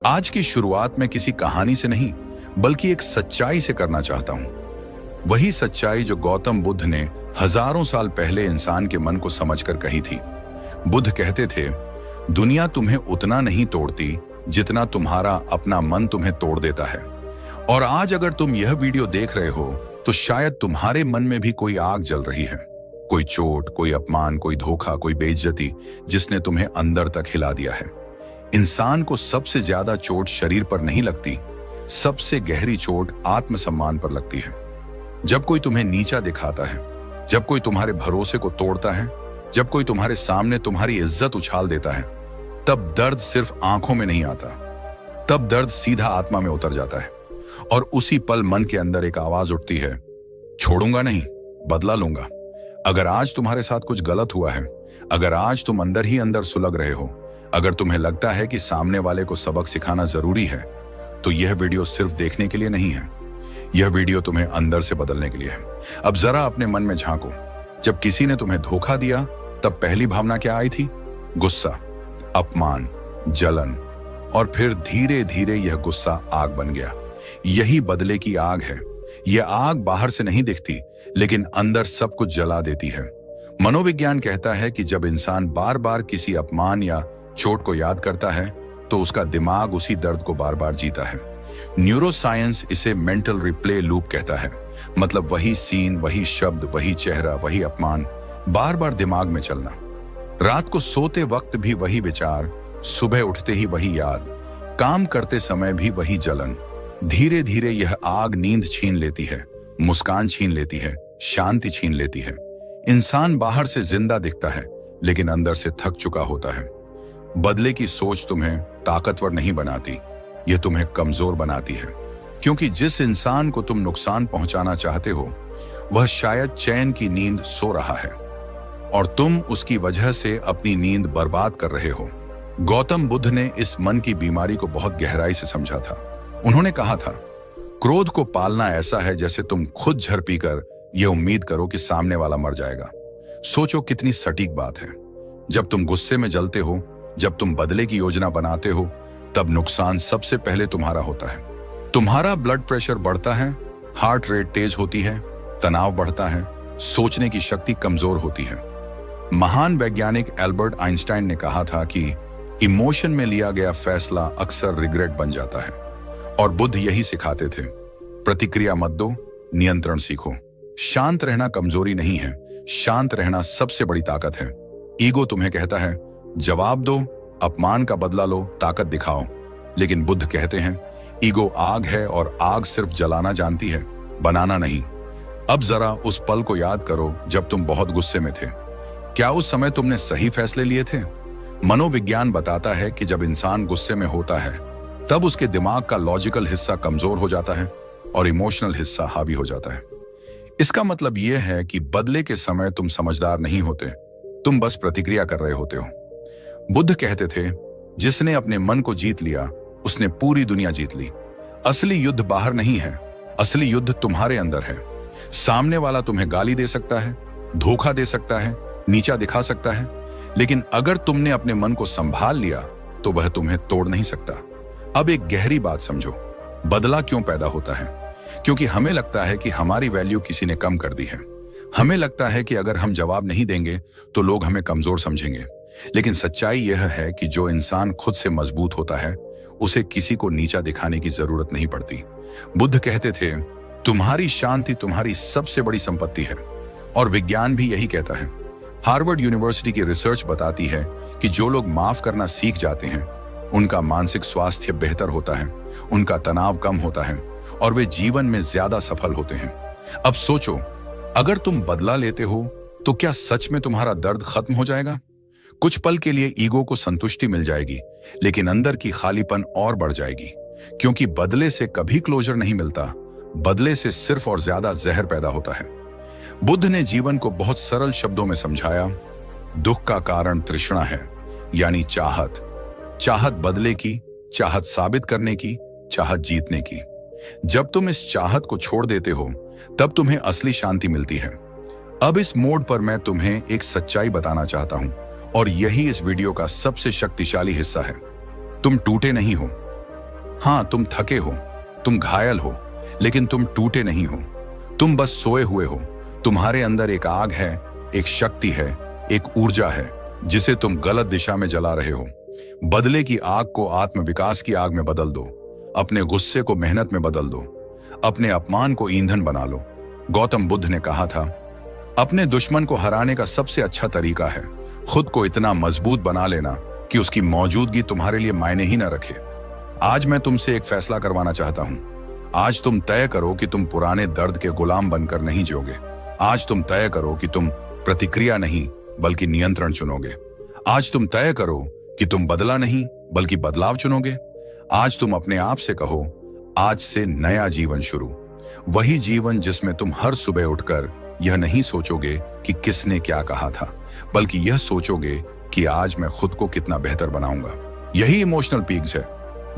आज की शुरुआत मैं किसी कहानी से नहीं बल्कि एक सच्चाई से करना चाहता हूं। वही सच्चाई जो गौतम बुद्ध ने हजारों साल पहले इंसान के मन को समझकर कही थी। बुद्ध कहते थे, दुनिया तुम्हें उतना नहीं तोड़ती जितना तुम्हारा अपना मन तुम्हें तोड़ देता है। और आज अगर तुम यह वीडियो देख रहे हो तो शायद तुम्हारे मन में भी कोई आग जल रही है। कोई चोट, कोई अपमान, कोई धोखा, कोई बेइज्जती जिसने तुम्हें अंदर तक हिला दिया है। इंसान को सबसे ज्यादा चोट शरीर पर नहीं लगती, सबसे गहरी चोट आत्मसम्मान पर लगती है। जब कोई तुम्हें नीचा दिखाता है, जब कोई तुम्हारे भरोसे को तोड़ता है, जब कोई तुम्हारे सामने तुम्हारी इज्जत उछाल देता है, तब दर्द सिर्फ आंखों में नहीं आता, तब दर्द सीधा आत्मा में उतर जाता है। और उसी पल मन के अंदर एक आवाज उठती है, छोड़ूंगा नहीं, बदला लूंगा। अगर आज तुम्हारे साथ कुछ गलत हुआ है, अगर आज तुम अंदर ही अंदर सुलग रहे हो, अगर तुम्हें लगता है कि सामने वाले को सबक सिखाना जरूरी है, तो यह वीडियो सिर्फ देखने के लिए नहीं है। यह वीडियो तुम्हें अंदर से बदलने के लिए है। अब जरा अपने मन में झांको। जब किसी ने तुम्हें धोखा दिया तब पहली भावना क्या आई थी? गुस्सा, अपमान, जलन। और फिर धीरे धीरे यह गुस्सा आग बन गया। यही बदले की आग है। यह आग बाहर से नहीं दिखती, लेकिन अंदर सब कुछ जला देती है। मनोविज्ञान कहता है कि जब इंसान बार बार किसी अपमान या चोट को याद करता है तो उसका दिमाग उसी दर्द को बार बार जीता है। न्यूरोसाइंस इसे मेंटल रिप्ले लूप कहता है। मतलब वही सीन, वही शब्द, वही चेहरा, वही अपमान बार बार दिमाग में चलना। रात को सोते वक्त भी वही विचार, सुबह उठते ही वही याद, काम करते समय भी वही जलन। धीरे धीरे यह आग नींद छीन लेती है, मुस्कान छीन लेती है, शांति छीन लेती है। इंसान बाहर से जिंदा दिखता है, लेकिन अंदर से थक चुका होता है। बदले की सोच तुम्हें ताकतवर नहीं बनाती, यह तुम्हें कमजोर बनाती है। क्योंकि जिस इंसान को तुम नुकसान पहुंचाना चाहते हो, वह शायद चैन की नींद सो रहा है और तुम उसकी वजह से अपनी नींद बर्बाद कर रहे हो। गौतम बुद्ध ने इस मन की बीमारी को बहुत गहराई से समझा था। उन्होंने कहा था, क्रोध को पालना ऐसा है जैसे तुम खुद झर पीकर यह उम्मीद करो कि सामने वाला मर जाएगा। सोचो कितनी सटीक बात है। जब तुम गुस्से में जलते हो, जब तुम बदले की योजना बनाते हो, तब नुकसान सबसे पहले तुम्हारा होता है। तुम्हारा ब्लड प्रेशर बढ़ता है, हार्ट रेट तेज होती है, तनाव बढ़ता है, सोचने की शक्ति कमजोर होती है। महान वैज्ञानिक एल्बर्ट आइंस्टाइन ने कहा था कि इमोशन में लिया गया फैसला अक्सर रिग्रेट बन जाता है। और बुद्ध यही सिखाते थे, प्रतिक्रिया मत दो, नियंत्रण सीखो। शांत रहना कमजोरी नहीं है, शांत रहना सबसे बड़ी ताकत है। ईगो तुम्हें कहता है, जवाब दो, अपमान का बदला लो, ताकत दिखाओ। लेकिन बुद्ध कहते हैं, ईगो आग है और आग सिर्फ जलाना जानती है, बनाना नहीं। अब जरा उस पल को याद करो जब तुम बहुत गुस्से में थे। क्या उस समय तुमने सही फैसले लिए थे? मनोविज्ञान बताता है कि जब इंसान गुस्से में होता है, तब उसके दिमाग का लॉजिकल हिस्सा कमजोर हो जाता है और इमोशनल हिस्सा हावी हो जाता है। इसका मतलब यह है कि बदले के समय तुम समझदार नहीं होते, तुम बस प्रतिक्रिया कर रहे होते हो। बुद्ध कहते थे, जिसने अपने मन को जीत लिया उसने पूरी दुनिया जीत ली। असली युद्ध बाहर नहीं है, असली युद्ध तुम्हारे अंदर है। सामने वाला तुम्हें गाली दे सकता है, धोखा दे सकता है, नीचा दिखा सकता है, लेकिन अगर तुमने अपने मन को संभाल लिया तो वह तुम्हें तोड़ नहीं सकता। अब एक गहरी बात समझो, बदला क्यों पैदा होता है? क्योंकि हमें लगता है कि हमारी वैल्यू किसी ने कम कर दी है। हमें लगता है कि अगर हम जवाब नहीं देंगे तो लोग हमें कमजोर समझेंगे। लेकिन सच्चाई यह है कि जो इंसान खुद से मजबूत होता है, उसे किसी को नीचा दिखाने की जरूरत नहीं पड़ती। बुद्ध कहते थे, तुम्हारी शांति तुम्हारी सबसे बड़ी संपत्ति है। और विज्ञान भी यही कहता है। हार्वर्ड यूनिवर्सिटी की रिसर्च बताती है कि जो लोग माफ करना सीख जाते हैं, उनका मानसिक स्वास्थ्य बेहतर होता है, उनका तनाव कम होता है और वे जीवन में ज्यादा सफल होते हैं। अब सोचो, अगर तुम बदला लेते हो तो क्या सच में तुम्हारा दर्द खत्म हो जाएगा? कुछ पल के लिए ईगो को संतुष्टि मिल जाएगी, लेकिन अंदर की खालीपन और बढ़ जाएगी। क्योंकि बदले से कभी क्लोजर नहीं मिलता, बदले से सिर्फ और ज्यादा जहर पैदा होता है। बुद्ध ने जीवन को बहुत सरल शब्दों में समझाया। दुख का कारण तृष्णा है, यानी चाहत। चाहत बदले की, चाहत साबित करने की, चाहत जीतने की। जब तुम इस चाहत को छोड़ देते हो, तब तुम्हें असली शांति मिलती है। अब इस मोड पर मैं तुम्हें एक सच्चाई बताना चाहता हूं, और यही इस वीडियो का सबसे शक्तिशाली हिस्सा है। तुम टूटे नहीं हो, हाँ, तुम थके हो, तुम घायल हो, लेकिन तुम टूटे नहीं हो। तुम बस सोए हुए हो। तुम्हारे अंदर एक आग है, एक शक्ति है, एक ऊर्जा है जिसे तुम गलत दिशा में जला रहे हो। बदले की आग को आत्मविकास की आग में बदल दो। अपने गुस्से को मेहनत में बदल दो। अपने अपमान को ईंधन बना लो। गौतम बुद्ध ने कहा था, अपने दुश्मन को हराने का सबसे अच्छा तरीका है खुद को इतना मजबूत बना लेना कि उसकी मौजूदगी तुम्हारे लिए मायने ही न रखे। आज मैं तुमसे एक फैसला करवाना चाहता हूं। आज तुम तय करो कि तुम पुराने दर्द के गुलाम बनकर नहीं जियोगे। आज तुम तय करो कि तुम प्रतिक्रिया नहीं बल्कि नियंत्रण चुनोगे। आज तुम तय करो कि तुम बदला नहीं बल्कि बदलाव चुनोगे। आज तुम अपने आप से कहो, आज से नया जीवन शुरू। वही जीवन जिसमें तुम हर सुबह उठकर यह नहीं सोचोगे कि किसने क्या कहा था, बल्कि यह सोचोगे कि आज मैं खुद को कितना बेहतर बनाऊंगा। यही इमोशनल पीक्स है।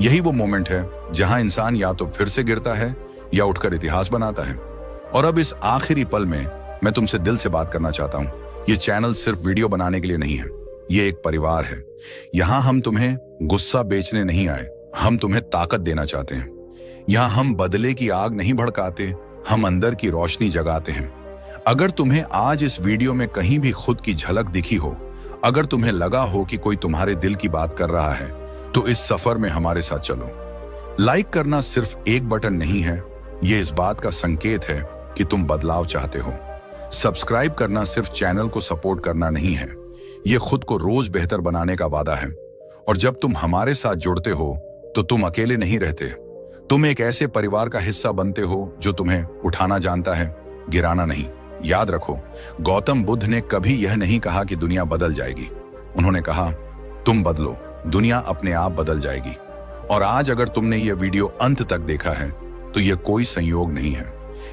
यही वो मोमेंट है जहां इंसान या तो फिर से गिरता है या उठकर इतिहास बनाता है। और अब इस आखिरी पल में मैं तुमसे दिल से बात करना चाहता हूं। ये चैनल सिर्फ वीडियो बनाने के लिए नहीं है, ये एक परिवार है। यहां हम तुम्हें गुस्सा बेचने नहीं आए, हम तुम्हें ताकत देना चाहते हैं। यहां हम बदले की आग नहीं भड़काते, हम अंदर की रोशनी जगाते हैं। अगर तुम्हें आज इस वीडियो में कहीं भी खुद की झलक दिखी हो, अगर तुम्हें लगा हो कि कोई तुम्हारे दिल की बात कर रहा है, तो इस सफर में हमारे साथ चलो। लाइक करना सिर्फ एक बटन नहीं है, ये इस बात का संकेत है कि तुम बदलाव चाहते हो। सब्सक्राइब करना सिर्फ चैनल को सपोर्ट करना नहीं है, ये खुद को रोज बेहतर बनाने का वादा है। और जब तुम हमारे साथ जुड़ते हो तो तुम अकेले नहीं रहते। तुम एक ऐसे परिवार का हिस्सा बनते हो जो तुम्हें उठाना जानता है, गिराना नहीं। याद रखो, गौतम बुद्ध ने कभी यह नहीं कहा कि दुनिया बदल जाएगी। उन्होंने कहा, तुम बदलो, दुनिया अपने आप बदल जाएगी। और आज अगर तुमने यह वीडियो अंत तक देखा है तो यह कोई संयोग नहीं है,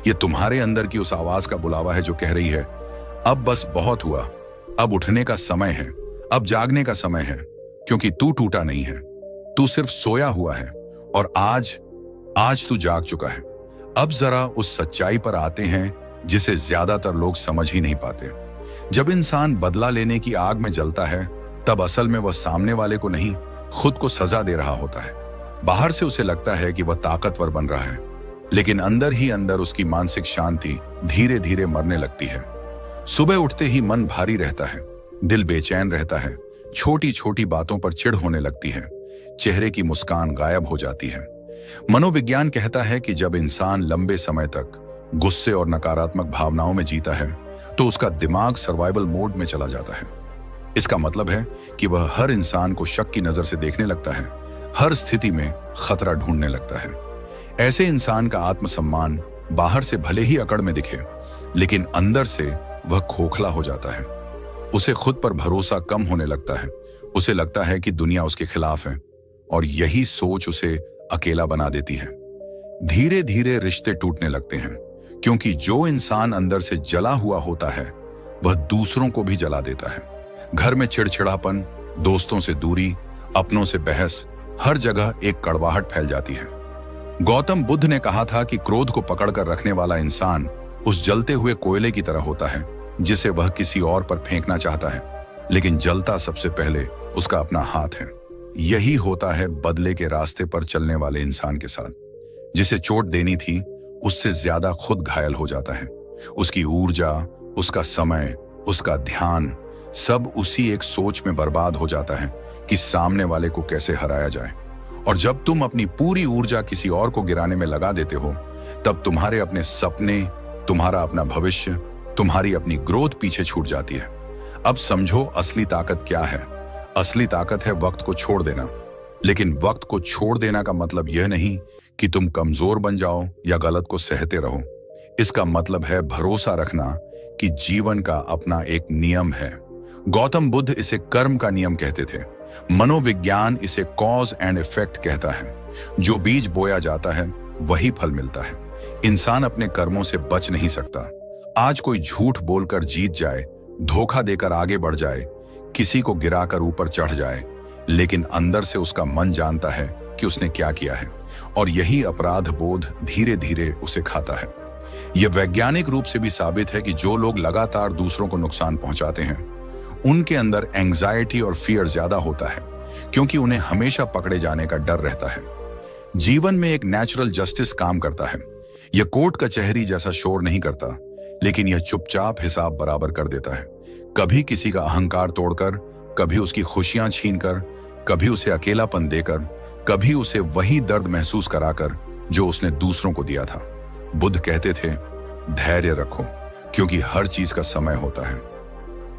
यह तुम्हारे अंदर की उस आवाज का बुलावा है जो कह रही है, अब बस बहुत हुआ, अब उठने का समय है, अब जागने का समय है। क्योंकि तू टूटा नहीं है, तू सिर्फ सोया हुआ है। और आज तू जाग चुका है। अब जरा उस सच्चाई पर आते हैं जिसे ज्यादातर लोग समझ ही नहीं पाते। जब इंसान बदला लेने की आग में जलता है, तब असल में वह सामने वाले को नहीं, खुद को सजा दे रहा होता है। बाहर से उसे लगता है कि वह ताकतवर बन रहा है, लेकिन अंदर ही अंदर उसकी मानसिक शांति धीरे धीरे मरने लगती है। सुबह उठते ही मन भारी रहता है, दिल बेचैन रहता है, छोटी छोटी बातों पर चिढ़ होने लगती है, चेहरे की मुस्कान गायब हो जाती है। मनोविज्ञान कहता है कि जब इंसान लंबे समय तक गुस्से और नकारात्मक भावनाओं में जीता है तो उसका दिमाग सर्वाइवल मोड में चला जाता है। इसका मतलब है कि वह हर इंसान को शक की नजर से देखने लगता है, हर स्थिति में खतरा ढूंढने लगता है। ऐसे इंसान का आत्मसम्मान बाहर से भले ही अकड़ में दिखे, लेकिन अंदर से वह खोखला हो जाता है। उसे खुद पर भरोसा कम होने लगता है। उसे लगता है कि दुनिया उसके खिलाफ है, और यही सोच उसे अकेला बना देती है। धीरे धीरे रिश्ते टूटने लगते हैं, क्योंकि जो इंसान अंदर से जला हुआ होता है वह दूसरों को भी जला देता है। घर में चिड़चिड़ापन, दोस्तों से दूरी, अपनों से बहस, हर जगह एक कड़वाहट फैल जाती है। गौतम बुद्ध ने कहा था कि क्रोध को पकड़कर रखने वाला इंसान उस जलते हुए कोयले की तरह होता है जिसे वह किसी और पर फेंकना चाहता है, लेकिन जलता सबसे पहले उसका अपना हाथ है। यही होता है बदले के रास्ते पर चलने वाले इंसान के साथ। जिसे चोट देनी थी उससे ज्यादा खुद घायल हो जाता है। उसकी ऊर्जा, उसका समय, उसका ध्यान सब उसी एक सोच में बर्बाद हो जाता है कि सामने वाले को कैसे हराया जाए। और जब तुम अपनी पूरी ऊर्जा किसी और को गिराने में लगा देते हो, तब तुम्हारे अपने सपने, तुम्हारा अपना भविष्य, तुम्हारी अपनी ग्रोथ पीछे छूट जाती है। अब समझो असली ताकत क्या है। असली ताकत है वक्त को छोड़ देना। लेकिन वक्त को छोड़ देना का मतलब यह नहीं कि तुम कमजोर बन जाओ या गलत को सहते रहो। इसका मतलब है भरोसा रखना कि जीवन का अपना एक नियम है। गौतम बुद्ध इसे कर्म का नियम कहते थे। मनोविज्ञान इसे कॉज एंड इफेक्ट कहता है। जो बीज बोया जाता है वही फल मिलता है। इंसान अपने कर्मों से बच नहीं सकता। आज कोई झूठ बोलकर जीत जाए, धोखा देकर आगे बढ़ जाए, किसी को गिराकर ऊपर चढ़ जाए, लेकिन अंदर से उसका मन जानता है कि उसने क्या किया है, और यही अपराध बोध धीरे धीरे उसे खाता है। यह वैज्ञानिक रूप से भी साबित है कि जो लोग लगातार दूसरों को नुकसान पहुंचाते हैं उनके अंदर एंजाइटी और फियर ज्यादा होता है, क्योंकि उन्हें हमेशा पकड़े जाने का डर रहता है। जीवन में एक नेचुरल जस्टिस काम करता है। यह कोर्ट कचहरी जैसा शोर नहीं करता, लेकिन यह चुपचाप हिसाब बराबर कर देता है। कभी किसी का अहंकार तोड़कर, कभी उसकी खुशियां छीनकर, कभी उसे अकेलापन देकर, कभी उसे वही दर्द महसूस कराकर जो उसने दूसरों को दिया था। बुद्ध कहते थे, धैर्य रखो, क्योंकि हर चीज का समय होता है।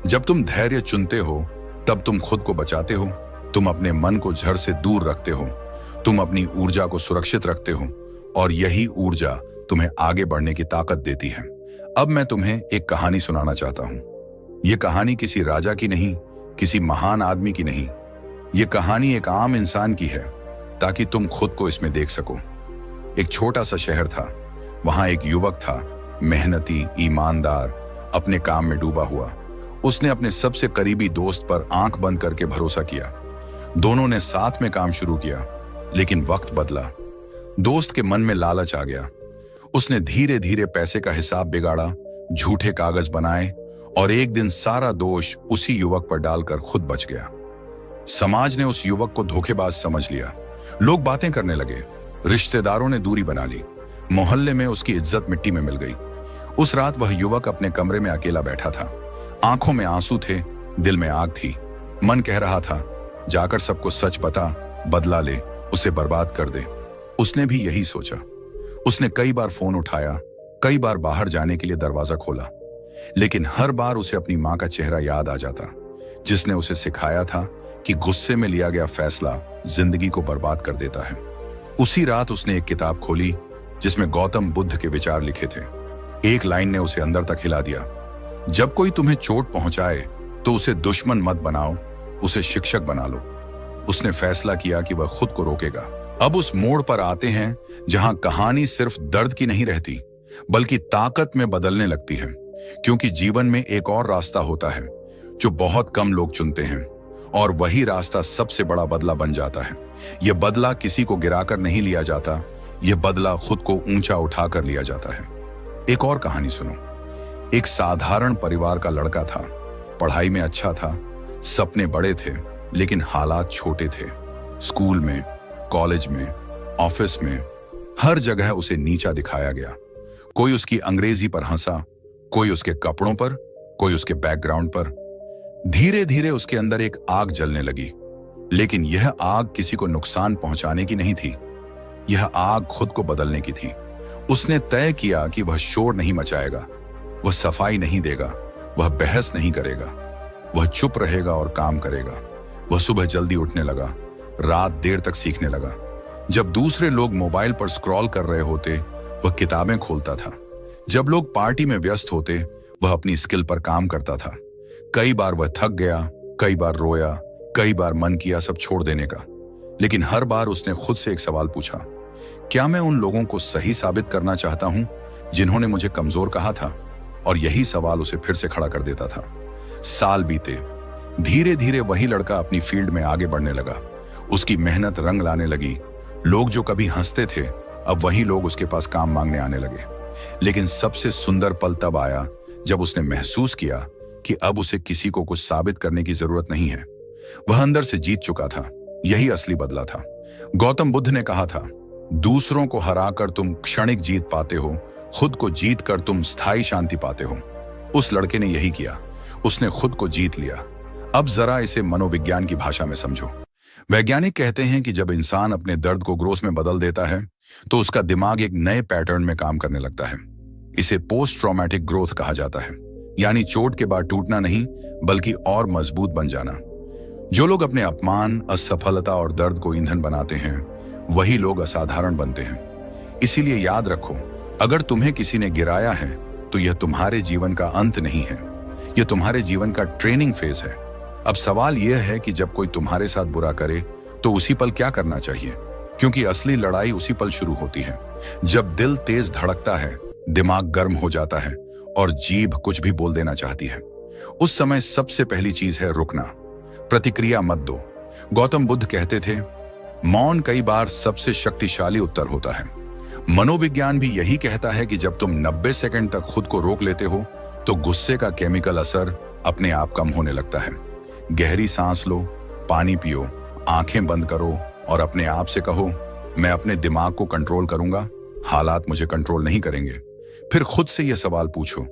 जब तुम धैर्य चुनते हो, तब तुम खुद को बचाते हो, तुम अपने मन को झड़ से दूर रखते हो, तुम अपनी ऊर्जा को सुरक्षित रखते हो, और यही ऊर्जा तुम्हें आगे बढ़ने की ताकत देती है। अब मैं तुम्हें एक कहानी सुनाना चाहता हूं। यह कहानी किसी राजा की नहीं, किसी महान आदमी की नहीं। यह कहानी एक आम इंसान की है, ताकि तुम खुद को इसमें देख सको। एक छोटा सा शहर था। वहां एक युवक था, मेहनती, ईमानदार, अपने काम में डूबा हुआ। उसने अपने सबसे करीबी दोस्त पर आंख बंद करके भरोसा किया। दोनों ने साथ में काम शुरू किया, लेकिन वक्त बदला। दोस्त के मन में लालच आ गया। उसने धीरे धीरे पैसे का हिसाब बिगाड़ा, झूठे कागज बनाए, और एक दिन सारा दोष उसी युवक पर डालकर खुद बच गया। समाज ने उस युवक को धोखेबाज समझ लिया। लोग बातें करने लगे, रिश्तेदारों ने दूरी बना ली, मोहल्ले में उसकी इज्जत मिट्टी में मिल गई। उस रात वह युवक अपने कमरे में अकेला बैठा था। आंखों में आंसू थे, दिल में आग थी। मन कह रहा था, जाकर सबको सच बता, बदला ले, उसे बर्बाद कर दे। उसने भी यही सोचा। उसने कई बार फोन उठाया, कई बार बाहर जाने के लिए दरवाजा खोला, लेकिन हर बार उसे अपनी मां का चेहरा याद आ जाता, जिसने उसे सिखाया था कि गुस्से में लिया गया फैसला जिंदगी को बर्बाद कर देता है। उसी रात उसने एक किताब खोली, जिसमें गौतम बुद्ध के विचार लिखे थे। एक लाइन ने उसे अंदर तक हिला दिया, जब कोई तुम्हें चोट पहुंचाए तो उसे दुश्मन मत बनाओ, उसे शिक्षक बना लो। उसने फैसला किया कि वह खुद को रोकेगा। अब उस मोड़ पर आते हैं जहां कहानी सिर्फ दर्द की नहीं रहती, बल्कि ताकत में बदलने लगती है। क्योंकि जीवन में एक और रास्ता होता है जो बहुत कम लोग चुनते हैं, और वही रास्ता सबसे बड़ा बदला बन जाता है। यह बदला किसी को गिराकर नहीं लिया जाता, यह बदला खुद को ऊंचा उठाकर लिया जाता है। एक और कहानी सुनो। एक साधारण परिवार का लड़का था, पढ़ाई में अच्छा था, सपने बड़े थे, लेकिन हालात छोटे थे। स्कूल में, कॉलेज में, ऑफिस में, हर जगह उसे नीचा दिखाया गया। कोई उसकी अंग्रेजी पर हंसा, कोई उसके कपड़ों पर, कोई उसके बैकग्राउंड पर। धीरे धीरे उसके अंदर एक आग जलने लगी, लेकिन यह आग किसी को नुकसान पहुंचाने की नहीं थी। यह आग खुद को बदलने की थी। उसने तय किया कि वह शोर नहीं मचाएगा, वह सफाई नहीं देगा, वह बहस नहीं करेगा, वह चुप रहेगा और काम करेगा। वह सुबह जल्दी उठने लगा, रात देर तक सीखने लगा। जब दूसरे लोग मोबाइल पर स्क्रॉल कर रहे होते, वह किताबें खोलता था। जब लोग पार्टी में व्यस्त होते, वह अपनी स्किल पर काम करता था। कई बार वह थक गया, कई बार रोया, कई बार मन किया सब छोड़ देने का। लेकिन हर बार उसने खुद से एक सवाल पूछा, क्या मैं उन लोगों को सही साबित करना चाहता हूं जिन्होंने मुझे कमजोर कहा था? और यही सवाल उसे फिर से खड़ा कर देता था। साल बीते। धीरे धीरे वही लड़का अपनी फील्ड में आगे बढ़ने लगा। उसकी मेहनत रंग लाने लगी। लोग जो कभी हंसते थे, अब वही लोग उसके पास काम मांगने आने लगे। लेकिन सबसे सुंदर पल तब आया जब उसने महसूस किया कि अब उसे किसी को कुछ साबित करने की जरूरत नहीं है। वह अंदर से जीत चुका था। यही असली बदला था। गौतम बुद्ध ने कहा था, दूसरों को हराकर तुम क्षणिक जीत पाते हो, खुद को जीत कर तुम स्थायी शांति पाते हो। उस लड़के ने यही किया। उसने खुद को जीत लिया। अब जरा इसे मनोविज्ञान की भाषा में समझो। वैज्ञानिक कहते हैं कि जब इंसान अपने दर्द को ग्रोथ में बदल देता है, तो उसका दिमाग एक नए पैटर्न में काम करने लगता है। इसे पोस्ट ट्रॉमेटिक ग्रोथ कहा जाता है, यानी चोट के बाद टूटना नहीं, बल्कि और मजबूत बन जाना। जो लोग अपने अपमान, असफलता और दर्द को ईंधन बनाते हैं, वही लोग असाधारण बनते हैं। इसीलिए याद रखो, अगर तुम्हें किसी ने गिराया है, तो यह तुम्हारे जीवन का अंत नहीं है, यह तुम्हारे जीवन का ट्रेनिंग फेज है। अब सवाल यह है कि जब कोई तुम्हारे साथ बुरा करे, तो उसी पल क्या करना चाहिए? क्योंकि असली लड़ाई उसी पल शुरू होती है, जब दिल तेज धड़कता है, दिमाग गर्म हो जाता है और जीभ कुछ भी बोल देना चाहती है। उस समय सबसे पहली चीज है रुकना। प्रतिक्रिया मत दो। गौतम बुद्ध कहते थे, मौन कई बार सबसे शक्तिशाली उत्तर होता है। मनोविज्ञान भी यही कहता है कि जब तुम 90 सेकंड तक खुद को रोक लेते हो, तो गुस्से का केमिकल असर अपने आप कम होने लगता है। गहरी सांस लो, पानी पियो, आंखें बंद करो और अपने आप से कहो, मैं अपने दिमाग को कंट्रोल करूंगा, हालात मुझे कंट्रोल नहीं करेंगे। फिर खुद से यह सवाल पूछो,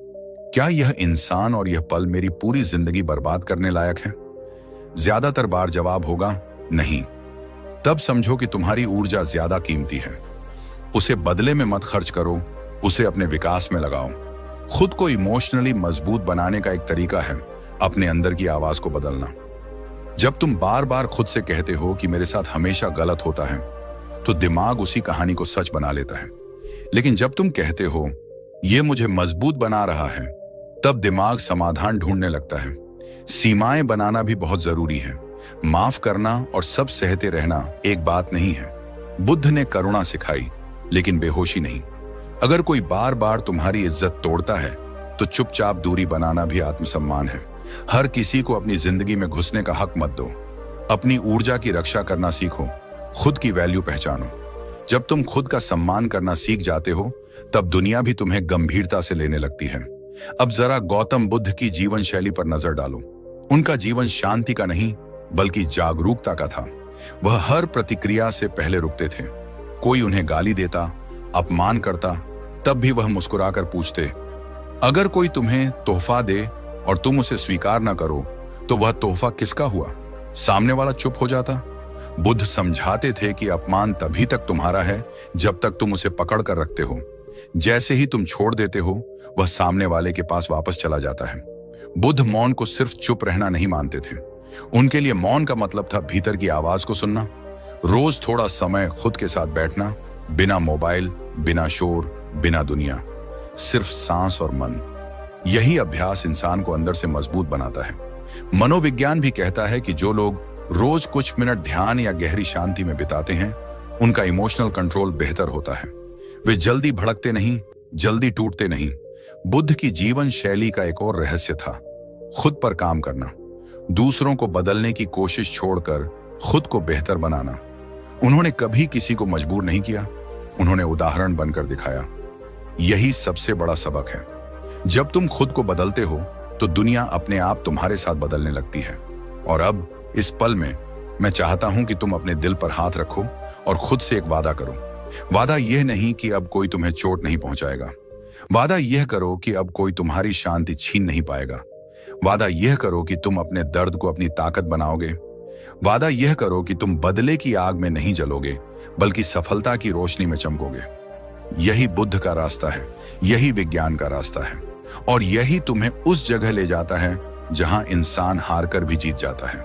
क्या यह इंसान और यह पल मेरी पूरी जिंदगी बर्बाद करने लायक है? ज्यादातर बार जवाब होगा नहीं। तब समझो कि तुम्हारी ऊर्जा ज्यादा कीमती है। उसे बदले में मत खर्च करो, उसे अपने विकास में लगाओ। खुद को इमोशनली मजबूत बनाने का एक तरीका है अपने अंदर की आवाज को बदलना। जब तुम बार बार खुद से कहते हो कि मेरे साथ हमेशा गलत होता है, तो दिमाग उसी कहानी को सच बना लेता है। लेकिन जब तुम कहते हो यह मुझे मजबूत बना रहा है, तब दिमाग समाधान ढूंढने लगता है। सीमाएं बनाना भी बहुत जरूरी है। माफ करना और सब सहते रहना एक बात नहीं है। बुद्ध ने करुणा सिखाई, लेकिन बेहोशी नहीं। अगर कोई बार बार तुम्हारी इज्जत तोड़ता है, तो चुपचाप दूरी बनाना भी आत्मसम्मान है। हर किसी को अपनी जिंदगी में घुसने का हक मत दो। अपनी ऊर्जा की रक्षा करना सीखो, खुद की वैल्यू पहचानो। जब तुम खुद का सम्मान करना सीख जाते हो, तब दुनिया भी तुम्हें गंभीरता से लेने लगती है। अब जरा गौतम बुद्ध की जीवन शैली पर नजर डालो। उनका जीवन शांति का नहीं, बल्कि जागरूकता का था। वह हर प्रतिक्रिया से पहले रुकते थे। कोई उन्हें गाली देता, अपमान करता, तब भी वह मुस्कुराकर पूछते, अगर कोई तुम्हें तोहफा दे और तुम उसे स्वीकार न करो, तो वह तोहफा किसका हुआ? सामने वाला चुप हो जाता। बुद्ध समझाते थे कि अपमान तभी तक तुम्हारा है जब तक तुम उसे पकड़ कर रखते हो। जैसे ही तुम छोड़ देते हो, वह सामने वाले के पास वापस चला जाता है। बुद्ध मौन को सिर्फ चुप रहना नहीं मानते थे। उनके लिए मौन का मतलब था भीतर की आवाज को सुनना। रोज थोड़ा समय खुद के साथ बैठना, बिना मोबाइल, बिना शोर, बिना दुनिया, सिर्फ सांस और मन। यही अभ्यास इंसान को अंदर से मजबूत बनाता है। मनोविज्ञान भी कहता है कि जो लोग रोज कुछ मिनट ध्यान या गहरी शांति में बिताते हैं, उनका इमोशनल कंट्रोल बेहतर होता है। वे जल्दी भड़कते नहीं, जल्दी टूटते नहीं। बुद्ध की जीवन शैली का एक और रहस्य था खुद पर काम करना, दूसरों को बदलने की कोशिश छोड़कर खुद को बेहतर बनाना। उन्होंने कभी किसी को मजबूर नहीं किया, उन्होंने उदाहरण बनकर दिखाया। यही सबसे बड़ा सबक है। जब तुम खुद को बदलते हो, तो दुनिया अपने आप तुम्हारे साथ बदलने लगती है। और अब इस पल में मैं चाहता हूं कि तुम अपने दिल पर हाथ रखो और खुद से एक वादा करो। वादा यह नहीं कि अब कोई तुम्हें चोट नहीं पहुंचाएगा। वादा यह करो कि अब कोई तुम्हारी शांति छीन नहीं पाएगा। वादा यह करो कि तुम अपने दर्द को अपनी ताकत बनाओगे। वादा यह करो कि तुम बदले की आग में नहीं जलोगे, बल्कि सफलता की रोशनी में चमकोगे। यही बुद्ध का रास्ता है, यही विज्ञान का रास्ता है, और यही तुम्हें उस जगह ले जाता है जहां इंसान हारकर भी जीत जाता है,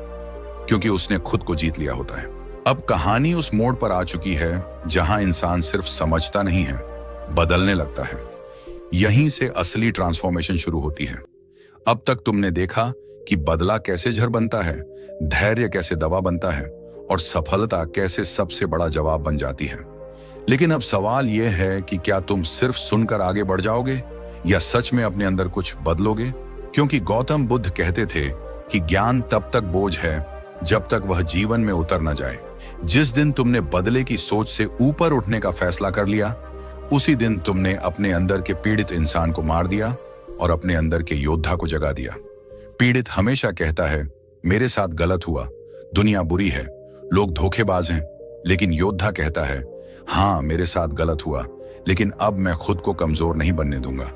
क्योंकि उसने खुद को जीत लिया होता है। अब कहानी उस मोड़ पर आ चुकी है जहां इंसान सिर्फ समझता नहीं है, बदलने लगता है। यहीं से असली ट्रांसफॉर्मेशन शुरू होती है। अब तक तुमने देखा कि बदला कैसे जहर बनता है, धैर्य कैसे दवा बनता है, और सफलता कैसे सबसे बड़ा जवाब बन जाती है। लेकिन अब सवाल यह है कि क्या तुम सिर्फ सुनकर आगे बढ़ जाओगे या सच में अपने अंदर कुछ बदलोगे? क्योंकि गौतम बुद्ध कहते थे कि ज्ञान तब तक बोझ है जब तक वह जीवन में उतर न जाए। जिस दिन तुमने बदले की सोच से ऊपर उठने का फैसला कर लिया, उसी दिन तुमने अपने अंदर के पीड़ित इंसान को मार दिया और अपने अंदर के योद्धा को जगा दिया। पीड़ित हमेशा कहता है, मेरे साथ गलत हुआ, दुनिया बुरी है, लोग धोखेबाज हैं। लेकिन योद्धा कहता है, हाँ मेरे साथ गलत हुआ, लेकिन अब मैं खुद को कमजोर नहीं बनने दूंगा।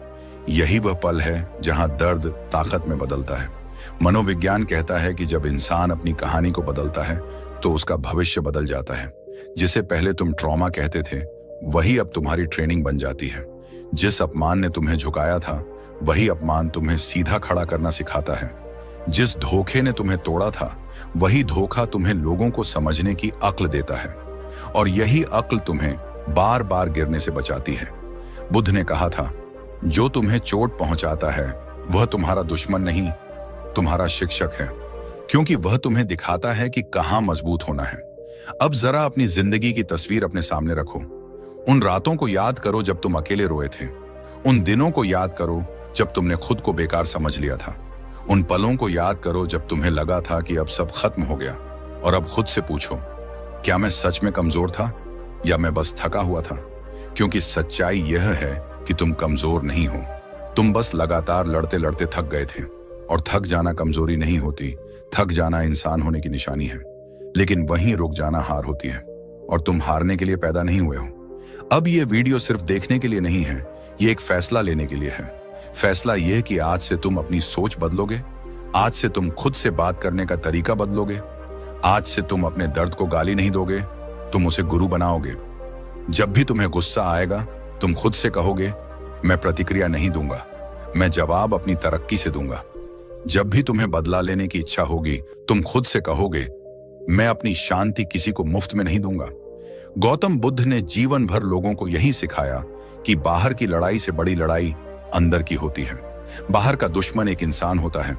यही वह पल है जहां दर्द ताकत में बदलता है। मनोविज्ञान कहता है कि जब इंसान अपनी कहानी को बदलता है, तो उसका भविष्य बदल जाता है। जिसे पहले तुम ट्रॉमा कहते थे, वही अब तुम्हारी ट्रेनिंग बन जाती है। जिस अपमान ने तुम्हें झुकाया था, वही अपमान तुम्हें सीधा खड़ा करना सिखाता है। जिस धोखे ने तुम्हें तोड़ा था, वही धोखा तुम्हें लोगों को समझने की अक्ल देता है, और यही अक्ल तुम्हें बार बार गिरने से बचाती है। बुद्ध ने कहा था, जो तुम्हें चोट पहुंचाता है वह तुम्हारा दुश्मन नहीं, तुम्हारा शिक्षक है, क्योंकि वह तुम्हें दिखाता है कि कहां मजबूत होना है। अब जरा अपनी जिंदगी की तस्वीर अपने सामने रखो। उन रातों को याद करो जब तुम अकेले रोए थे। उन दिनों को याद करो जब तुमने खुद को बेकार समझ लिया था। उन पलों को याद करो जब तुम्हें लगा था कि अब सब खत्म हो गया। और अब खुद से पूछो, क्या मैं सच में कमजोर था या मैं बस थका हुआ था? क्योंकि सच्चाई यह है कि तुम कमजोर नहीं हो, तुम बस लगातार लड़ते लड़ते थक गए थे। और थक जाना कमजोरी नहीं होती, थक जाना इंसान होने की निशानी है। लेकिन वहीं रुक जाना हार होती है। और तुम हारने के लिए पैदा नहीं हुए हो। अब ये वीडियो सिर्फ देखने के लिए नहीं है, ये एक फैसला लेने के लिए है। फैसला ये कि आज से तुम अपनी सोच बदलोगे, आज से तुम खुद से बात करने का तरीका बदलोगे, आज से तुम अपने दर्द को गाली नहीं दोगे, तुम उसे गुरु बनाओगे। जब भी तुम्हें गुस्सा आएगा, तुम खुद से कहोगे, मैं प्रतिक्रिया नहीं दूंगा, मैं जवाब अपनी तरक्की से दूंगा। जब भी तुम्हें बदला लेने की इच्छा होगी, तुम खुद से कहोगे, मैं अपनी शांति किसी को मुफ्त में नहीं दूंगा। गौतम बुद्ध ने जीवन भर लोगों को यही सिखाया कि बाहर की लड़ाई से बड़ी लड़ाई अंदर की होती है। बाहर का दुश्मन एक इंसान होता है,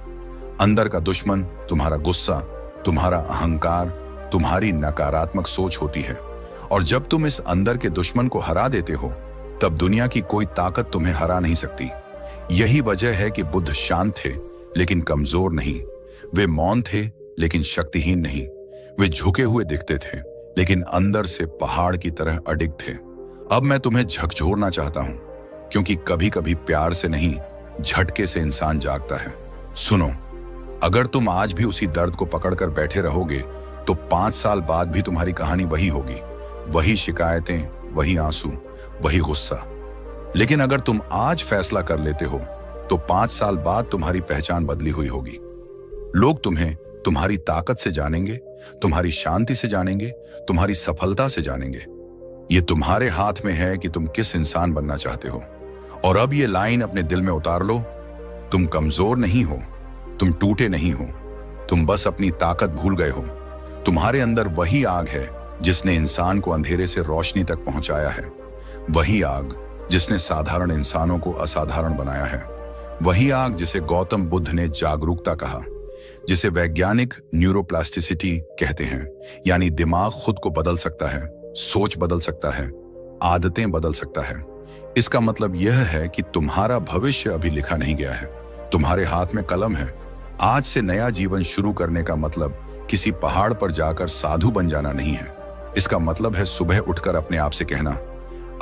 अंदर का दुश्मन तुम्हारा गुस्सा, तुम्हारा अहंकार, तुम्हारी नकारात्मक सोच होती है। और जब तुम इस अंदर के दुश्मन को हरा देते हो, तब दुनिया की कोई ताकत तुम्हें हरा नहीं सकती। यही वजह है कि बुद्ध शांत थे लेकिन कमजोर नहीं, वे मौन थे लेकिन शक्तिहीन नहीं, वे झुके हुए दिखते थे लेकिन अंदर से पहाड़ की तरह अडिग थे। अब मैं तुम्हें झकझोरना चाहता हूं, क्योंकि कभी कभी प्यार से नहीं, झटके से इंसान जागता है। सुनो, अगर तुम आज भी उसी दर्द को पकड़कर बैठे रहोगे, तो 5 साल बाद भी तुम्हारी कहानी वही होगी, वही शिकायतें, वही आंसू, वही गुस्सा। लेकिन अगर तुम आज फैसला कर लेते हो, तो 5 साल बाद तुम्हारी पहचान बदली हुई होगी। लोग तुम्हें तुम्हारी ताकत से जानेंगे, तुम्हारी शांति से जानेंगे, तुम्हारी सफलता से जानेंगे। ये तुम्हारे हाथ में है कि तुम किस इंसान बनना चाहते हो। और अब ये लाइन अपने दिल में उतार लो, तुम कमजोर नहीं हो, तुम टूटे नहीं हो, तुम बस अपनी ताकत भूल गए हो। तुम्हारे अंदर वही आग है जिसने इंसान को अंधेरे से रोशनी तक पहुंचाया है, वही आग जिसने साधारण इंसानों को असाधारण बनाया है, वही आग जिसे गौतम बुद्ध ने जागरूकता कहा, जिसे वैज्ञानिक न्यूरोप्लास्टिसिटी कहते हैं। यानी दिमाग खुद को बदल सकता है, सोच बदल सकता है, आदतें बदल सकता है। इसका मतलब यह है कि तुम्हारा भविष्य अभी लिखा नहीं गया है, तुम्हारे हाथ में कलम है। आज से नया जीवन शुरू करने का मतलब किसी पहाड़ पर जाकर साधु बन जाना नहीं है। इसका मतलब है सुबह उठकर अपने आप से कहना,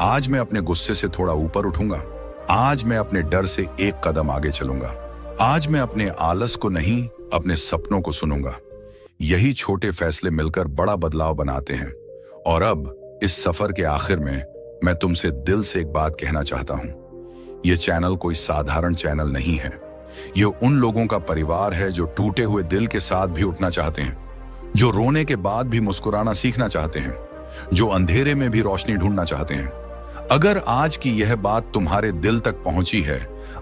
आज मैं अपने गुस्से से थोड़ा ऊपर उठूंगा, आज मैं अपने डर से एक कदम आगे चलूंगा, आज मैं अपने आलस को नहीं, अपने सपनों को सुनूंगा। यही छोटे फैसले मिलकर बड़ा बदलाव बनाते हैं। और अब इस सफर के आखिर में मैं तुमसे दिल से एक बात कहना चाहता हूं। यह चैनल कोई साधारण चैनल नहीं है। यह उन लोगों का परिवार है जो टूटे हुए दिल के साथ भी उठना चाहते हैं, जो रोने के बाद भी मुस्कुराना सीखना चाहते हैं, जो अंधेरे में भी रोशनी ढूंढना चाहते हैं। अगर आज की यह बात तुम्हारे दिल तक पहुंची है,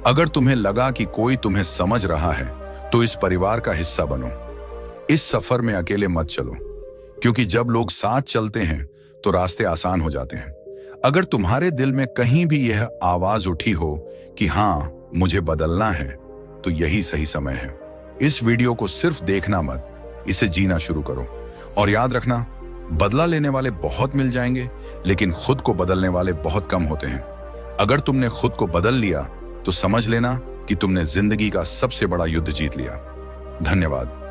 अगर तुम्हें लगा कि कोई तुम्हें समझ रहा है, तो इस परिवार का हिस्सा बनो। इस सफर में अकेले मत चलो, क्योंकि जब लोग साथ चलते हैं तो रास्ते आसान हो जाते हैं। अगर तुम्हारे दिल में कहीं भी यह आवाज उठी हो कि हाँ, मुझे बदलना है, तो यही सही समय है। इस वीडियो को सिर्फ देखना मत, इसे जीना शुरू करो। और याद रखना, बदला लेने वाले बहुत मिल जाएंगे, लेकिन खुद को बदलने वाले बहुत कम होते हैं। अगर तुमने खुद को बदल लिया, तो समझ लेना कि तुमने जिंदगी का सबसे बड़ा युद्ध जीत लिया। धन्यवाद।